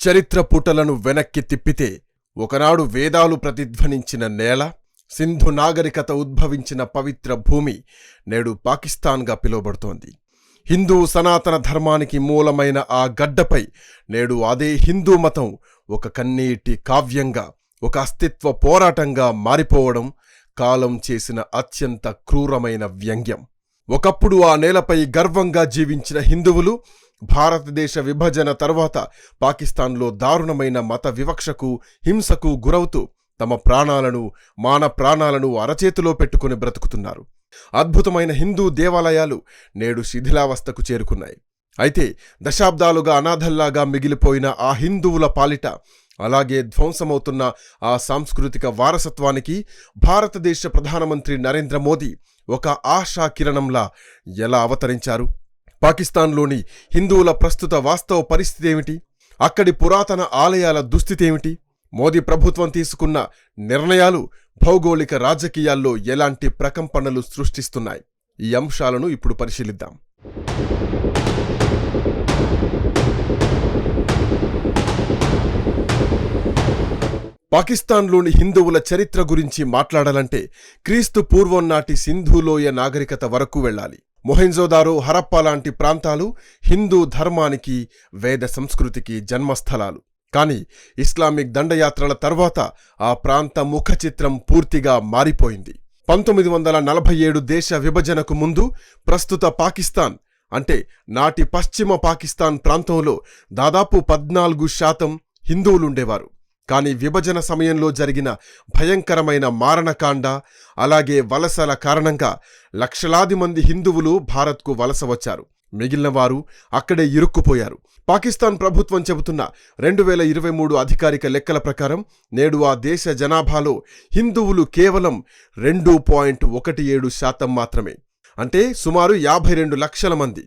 చరిత్ర పుటలను వెనక్కి తిప్పితే ఒకనాడు వేదాలు ప్రతిధ్వనించిన నేల, సింధు నాగరికత ఉద్భవించిన పవిత్ర భూమి నేడు పాకిస్తాన్గా పిలువబడుతోంది. హిందూ సనాతన ధర్మానికి మూలమైన ఆ గడ్డపై నేడు అదే హిందూ మతం ఒక కన్నీటి కావ్యంగా, ఒక అస్తిత్వ పోరాటంగా మారిపోవడం కాలం చేసిన అత్యంత క్రూరమైన వ్యంగ్యం. ఒకప్పుడు ఆ నేలపై గర్వంగా జీవించిన హిందువులు భారతదేశ విభజన తర్వాత పాకిస్తాన్లో దారుణమైన మత వివక్షకు, హింసకు గురవుతూ తమ ప్రాణాలను, మాన ప్రాణాలను అరచేతిలో పెట్టుకుని బ్రతుకుతున్నారు. అద్భుతమైన హిందూ దేవాలయాలు నేడు శిథిలావస్థకు చేరుకున్నాయి. అయితే దశాబ్దాలుగా అనాథల్లాగా మిగిలిపోయిన ఆ హిందువుల పాలిట అలాగే ధ్వంసమవుతున్న ఆ సాంస్కృతిక వారసత్వానికి భారతదేశ ప్రధానమంత్రి నరేంద్ర మోదీ ఒక ఆశా కిరణంలా ఎలా అవతరించారు? పాకిస్తాన్లోని హిందువుల ప్రస్తుత వాస్తవ పరిస్థితి ఏమిటి? అక్కడి పురాతన ఆలయాల దుస్థితేమిటి? మోదీ ప్రభుత్వం తీసుకున్న నిర్ణయాలు భౌగోళిక రాజకీయాల్లో ఎలాంటి ప్రకంపనలు సృష్టిస్తున్నాయి? ఈ అంశాలను ఇప్పుడు పరిశీలిద్దాం. పాకిస్తాన్లోని హిందువుల చరిత్ర గురించి మాట్లాడాలంటే క్రీస్తు పూర్వం నాటి సింధులోయ నాగరికత వరకు వెళ్ళాలి. మొహెంజోదారో, హరప్పా లాంటి ప్రాంతాలు హిందూ ధర్మానికి, వేద సంస్కృతికి జన్మస్థలాలు. కానీ ఇస్లామిక్ దండయాత్రల తర్వాత ఆ ప్రాంత ముఖ చిత్రం పూర్తిగా మారిపోయింది. 1947 దేశ విభజనకు ముందు ప్రస్తుత పాకిస్తాన్ అంటే నాటి పశ్చిమ పాకిస్తాన్ ప్రాంతంలో దాదాపు 14% హిందువులుండేవారు. కానీ విభజన సమయంలో జరిగిన భయంకరమైన మారణకాండ, అలాగే వలసల కారణంగా లక్షలాది మంది హిందువులు భారత్కు వలస వచ్చారు. మిగిలిన వారు అక్కడే ఇరుక్కుపోయారు. పాకిస్తాన్ ప్రభుత్వం చెబుతున్న 2023 అధికారిక లెక్కల ప్రకారం నేడు ఆ దేశ జనాభాలో హిందువులు కేవలం 2.17% మాత్రమే, అంటే సుమారు 52 లక్షల మంది.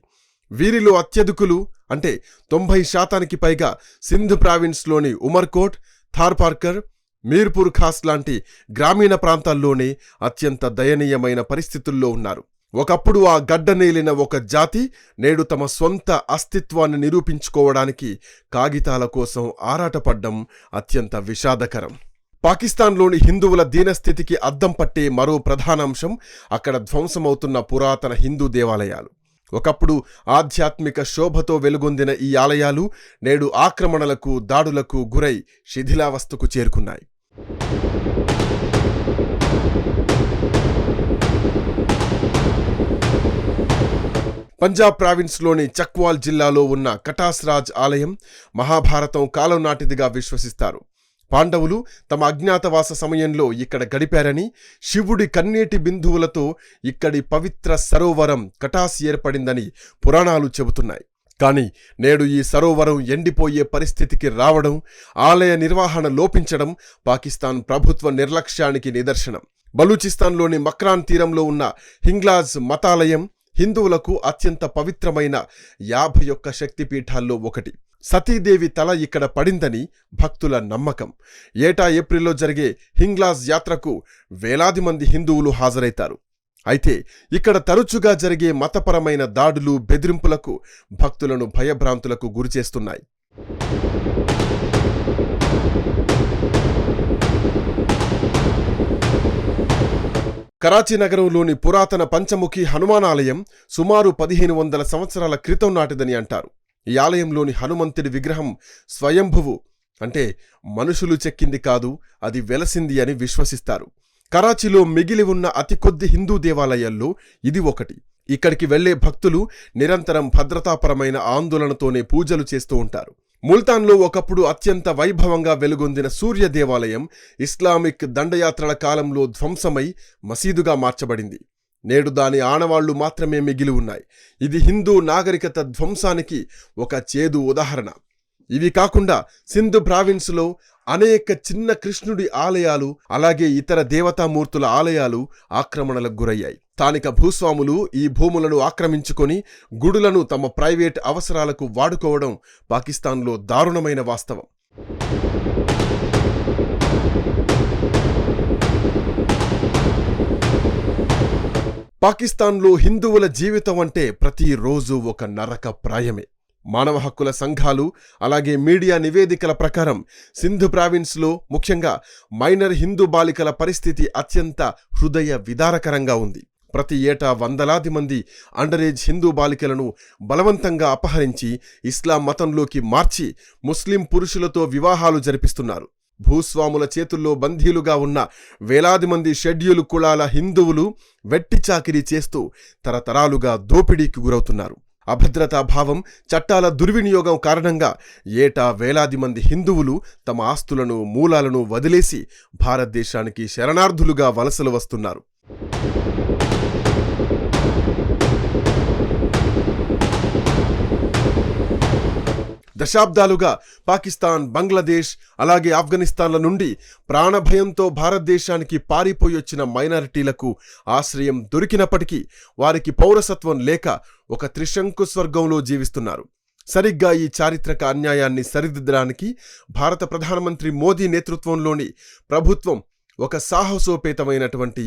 వీరిలో అత్యధికులు అంటే 90% పైగా సింధ్ ప్రావిన్స్లోని ఉమర్కోట్, థార్పార్కర్, మీర్పూర్ ఖాస్ లాంటి గ్రామీణ ప్రాంతాల్లోనే అత్యంత దయనీయమైన పరిస్థితుల్లో ఉన్నారు. ఒకప్పుడు ఆ గడ్డనేలిన ఒక జాతి నేడు తమ సొంత అస్తిత్వాన్ని నిరూపించుకోవడానికి కాగితాల కోసం ఆరాటపడ్డం అత్యంత విషాదకరం. పాకిస్తాన్లోని హిందువుల దీనస్థితికి అద్దం పట్టే మరో ప్రధాన అంశం అక్కడ ధ్వంసమవుతున్న పురాతన హిందూ దేవాలయాలు. ఒకప్పుడు ఆధ్యాత్మిక శోభతో వెలుగొందిన ఈ ఆలయాలు నేడు ఆక్రమణలకు, దాడులకు గురై శిథిలావస్థకు చేరుకున్నాయి. పంజాబ్ ప్రావిన్స్లోని చక్వాల్ జిల్లాలో ఉన్న కటాస్రాజ్ ఆలయం మహాభారతం కాలం నాటిదిగా విశ్వసిస్తారు. పాండవులు తమ అజ్ఞాతవాస సమయంలో ఇక్కడ గడిపారని, శివుడి కన్నీటి బిందువులతో ఇక్కడి పవిత్ర సరోవరం కటాస్ ఏర్పడిందని పురాణాలు చెబుతున్నాయి. కానీ నేడు ఈ సరోవరం ఎండిపోయే పరిస్థితికి రావడం, ఆలయ నిర్వహణ లోపించడం పాకిస్తాన్ ప్రభుత్వ నిర్లక్ష్యానికి నిదర్శనం. బలూచిస్తాన్లోని మక్రాన్ తీరంలో ఉన్న హింగ్లాజ్ మతాలయం హిందువులకు అత్యంత పవిత్రమైన 51 శక్తిపీఠాల్లో ఒకటి. సతీదేవి తల ఇక్కడ పడిందని భక్తుల నమ్మకం. ఏటా ఏప్రిల్లో జరిగే హింగ్లాజ్ యాత్రకు వేలాది మంది హిందువులు హాజరైతారు. అయితే ఇక్కడ తరచుగా జరిగే మతపరమైన దాడులు, బెదిరింపులకు భక్తులను భయభ్రాంతులకు గురిచేస్తున్నాయి. కరాచీ నగరంలోని పురాతన పంచముఖి హనుమానాలయం సుమారు 1500 సంవత్సరాల క్రితం నాటిదని అంటారు. ఈ ఆలయంలోని హనుమంతుడి విగ్రహం స్వయంభువు, అంటే మనుషులు చెక్కింది కాదు, అది వెలసింది అని విశ్వసిస్తారు. కరాచీలో మిగిలి ఉన్న అతి కొద్ది హిందూ దేవాలయాల్లో ఇది ఒకటి. ఇక్కడికి వెళ్లే భక్తులు నిరంతరం భద్రతాపరమైన ఆందోళనతోనే పూజలు చేస్తూ ఉంటారు. ముల్తాన్లో ఒకప్పుడు అత్యంత వైభవంగా వెలుగొందిన సూర్య దేవాలయం ఇస్లామిక్ దండయాత్రల కాలంలో ధ్వంసమై మసీదుగా మార్చబడింది. నేడు దాని ఆనవాళ్లు మాత్రమే మిగిలి ఉన్నాయి. ఇది హిందూ నాగరికత ధ్వంసానికి ఒక చేదు ఉదాహరణ. ఇవి కాకుండా సింధు ప్రావిన్స్లో అనేక చిన్న కృష్ణుడి ఆలయాలు, అలాగే ఇతర దేవతామూర్తుల ఆలయాలు ఆక్రమణలకు గురయ్యాయి. స్థానిక భూస్వాములు ఈ భూములను ఆక్రమించుకొని గుడులను తమ ప్రైవేట్ అవసరాలకు వాడుకోవడం పాకిస్తాన్లో దారుణమైన వాస్తవం. పాకిస్తాన్లో హిందువుల జీవితం అంటే ప్రతిరోజు ఒక నరక ప్రాయమే. మానవ హక్కుల సంఘాలు అలాగే మీడియా నివేదికల ప్రకారం సింధ్ ప్రావిన్స్లో ముఖ్యంగా మైనర్ హిందూ బాలికల పరిస్థితి అత్యంత హృదయ విదారకరంగా ఉంది. ప్రతి ఏటా వందలాది మంది అండరేజ్ హిందూ బాలికలను బలవంతంగా అపహరించి ఇస్లాం మతంలోకి మార్చి ముస్లిం పురుషులతో వివాహాలు జరిపిస్తున్నారు. భూస్వాముల చేతుల్లో బందీలుగా ఉన్న వేలాది మంది షెడ్యూలు కులాల హిందువులు వెట్టి చాకిరీ చేస్తూ తరతరాలుగా దోపిడీకి గురవుతున్నారు. అభద్రతా భావం, చట్టాల దుర్వినియోగం కారణంగా ఏటా వేలాది మంది హిందువులు తమ ఆస్తులను, మూలాలను వదిలేసి భారతదేశానికి శరణార్థులుగా వలసలు వస్తున్నారు. దశాబ్దాలుగా పాకిస్తాన్, బంగ్లాదేశ్ అలాగే ఆఫ్ఘనిస్తాన్ల నుండి ప్రాణభయంతో భారతదేశానికి పారిపోయొచ్చిన మైనారిటీలకు ఆశ్రయం దొరికినప్పటికీ వారికి పౌరసత్వం లేక ఒక త్రిశంకు స్వర్గంలో జీవిస్తున్నారు. సరిగ్గా ఈ చారిత్రక అన్యాయాన్ని సరిదిద్దడానికి భారత ప్రధానమంత్రి మోదీ నేతృత్వంలోని ప్రభుత్వం ఒక సాహసోపేతమైనటువంటి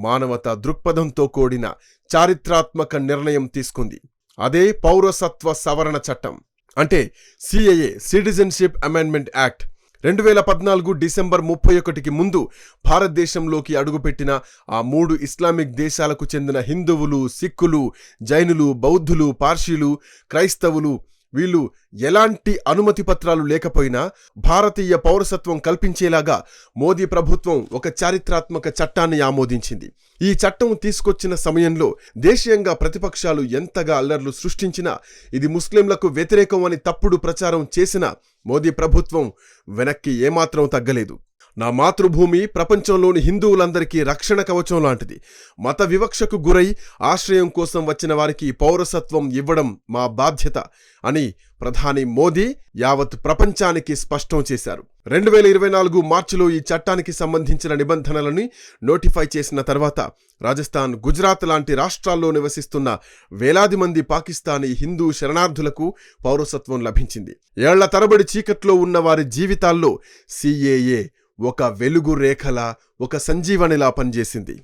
మానవతా దృక్పథంతో కూడిన చారిత్రాత్మక నిర్ణయం తీసుకుంది. అదే పౌరసత్వ సవరణ చట్టం, అంటే CAA, citizenship amendment act. 2014 December 31కి ముందు భారతదేశంలోకి అడుగుపెట్టిన ఆ 3 ఇస్లామిక్ దేశాలకు చెందిన హిందువులు, సిక్కులు, జైనులు, బౌద్ధులు, పార్సీలు, క్రైస్తవులు వీళ్ళు ఎలాంటి అనుమతి పత్రాలు లేకపోయినా భారతీయ పౌరసత్వం కల్పించేలాగా మోదీ ప్రభుత్వం ఒక చారిత్రాత్మక చట్టాన్ని ఆమోదించింది. ఈ చట్టం తీసుకొచ్చిన సమయంలో దేశీయంగా ప్రతిపక్షాలు ఎంతగా అల్లర్లు సృష్టించినా, ఇది ముస్లింలకు వ్యతిరేకం అని తప్పుడు ప్రచారం చేసినా మోదీ ప్రభుత్వం వెనక్కి ఏమాత్రం తగ్గలేదు. నా మాతృభూమి ప్రపంచంలోని హిందువులందరికీ రక్షణ కవచం లాంటిది. మత వివక్షకు గురై ఆశ్రయం కోసం వచ్చిన వారికి పౌరసత్వం ఇవ్వడం మా బాధ్యత అని ప్రధాని మోదీ యావత్ ప్రపంచానికి స్పష్టం చేశారు. 2024 మార్చిలో ఈ చట్టానికి సంబంధించిన నిబంధనలని నోటిఫై చేసిన తర్వాత రాజస్థాన్, గుజరాత్ లాంటి రాష్ట్రాల్లో నివసిస్తున్న వేలాది మంది పాకిస్తానీ హిందూ శరణార్థులకు పౌరసత్వం లభించింది. ఏళ్ల తరబడి చీకట్లో ఉన్న వారి జీవితాల్లో సిఏఏ ఒక వెలుగు రేఖలా, ఒక సంజీవనిలా పనిచేసింది.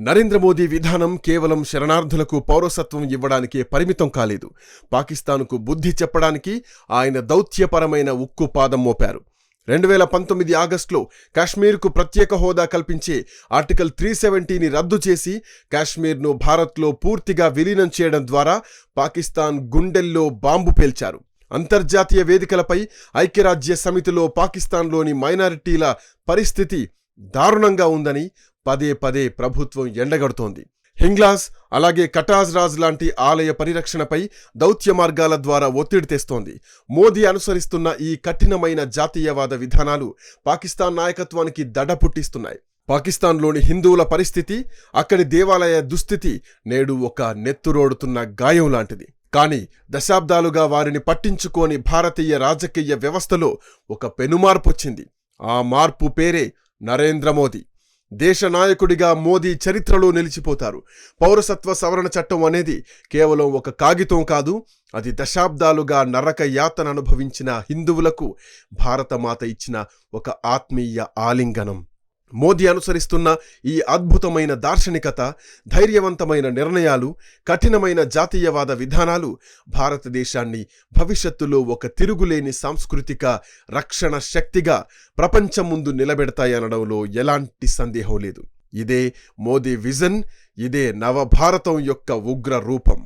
నరేంద్ర మోదీ విధానం కేవలం శరణార్థులకు పౌరసత్వం ఇవ్వడానికే పరిమితం కాలేదు. పాకిస్తాన్కు బుద్ధి చెప్పడానికి ఆయన దౌత్యపరమైన ఉక్కు పాదం మోపారు. 2019 ఆగస్టులో కాశ్మీర్కు ప్రత్యేక హోదా కల్పించే ఆర్టికల్ 370ని రద్దు చేసి కాశ్మీర్ను భారత్లో పూర్తిగా విలీనం చేయడం ద్వారా పాకిస్తాన్ గుండెల్లో బాంబు పేల్చారు. అంతర్జాతీయ వేదికలపై, ఐక్యరాజ్య సమితిలో పాకిస్తాన్లోని మైనారిటీల పరిస్థితి దారుణంగా ఉందని పదే పదే ప్రభుత్వం ఎండగడుతోంది. హింగ్లాస్ అలాగే కటాజ్ రాజ్ లాంటి ఆలయ పరిరక్షణపై దౌత్య మార్గాల ద్వారా ఒత్తిడి తెస్తోంది. మోదీ అనుసరిస్తున్న ఈ కఠినమైన జాతీయవాద విధానాలు పాకిస్తాన్ నాయకత్వానికి దడ పుట్టిస్తున్నాయి. పాకిస్తాన్లోని హిందువుల పరిస్థితి, అక్కడి దేవాలయ దుస్థితి నేడు ఒక నెత్తురోడుతున్న గాయం లాంటిది. కానీ దశాబ్దాలుగా వారిని పట్టించుకోని భారతీయ రాజకీయ వ్యవస్థలో ఒక పెనుమార్పొచ్చింది. ఆ మార్పు పేరే నరేంద్ర మోదీ. దేశ నాయకుడిగా మోదీ చరిత్రలో నిలిచిపోతారు. పౌరసత్వ సవరణ చట్టం అనేది కేవలం ఒక కాగితం కాదు, అది దశాబ్దాలుగా నరక యాతన అనుభవించిన హిందువులకు భారతమాత ఇచ్చిన ఒక ఆత్మీయ ఆలింగనం. మోదీ అనుసరిస్తున్న ఈ అద్భుతమైన దార్శనికత, ధైర్యవంతమైన నిర్ణయాలు, కఠినమైన జాతీయవాద విధానాలు భారతదేశాన్ని భవిష్యత్తులో ఒక తిరుగులేని సాంస్కృతిక రక్షణ శక్తిగా ప్రపంచం ముందు నిలబెడతాయనడంలో ఎలాంటి సందేహం లేదు. ఇదే మోదీ విజన్, ఇదే నవభారతం యొక్క ఉగ్ర రూపం.